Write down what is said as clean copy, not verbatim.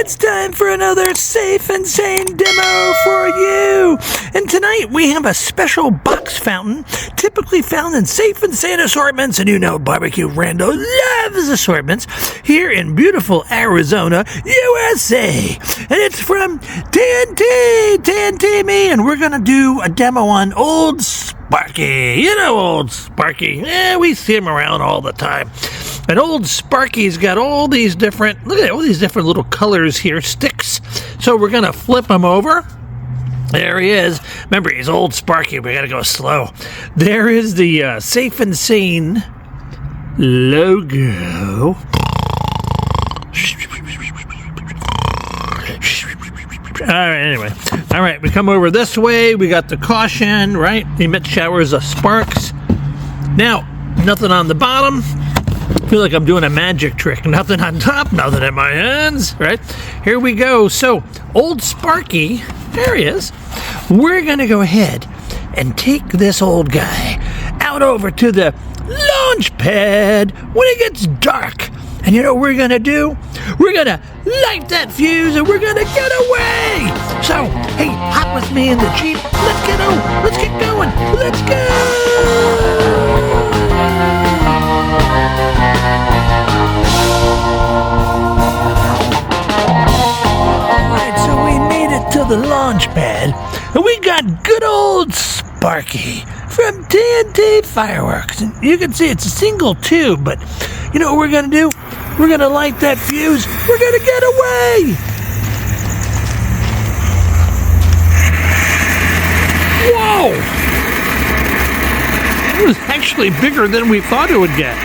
it's time for another Safe and Sane demo for you. And tonight we have a special box fountain, typically found in Safe and Sane assortments, and you know BBQ Rando loves assortments, here in beautiful Arizona, USA. And it's from TNT me, and we're going to do a demo on Old Sparky. You know Old Sparky. We see him around all the time. And Old Sparky's got all these different, look at all these different little colors here, sticks. So we're going to flip him over. There he is. Remember, he's Old Sparky. We got to go slow. There is the Safe and Sane logo. All right, anyway. All right, we come over this way. We got the caution, right? Emit showers of sparks. Now, nothing on the bottom. I feel like I'm doing a magic trick. Nothing on top, nothing in my hands, right? Here we go. So, Old Sparky, there he is. We're going to go ahead and take this old guy out over to the launch pad when it gets dark. And you know what we're going to do? We're going to light that fuse and we're going to get away. So, hey, hop with me in the Jeep. Let's get on. Let's get going. Let's go. To the launch pad, and we got good old Sparky from TNT Fireworks. And you can see it's a single tube, but you know what we're gonna do? We're gonna light that fuse. We're gonna get away. Whoa! It was actually bigger than we thought it would get.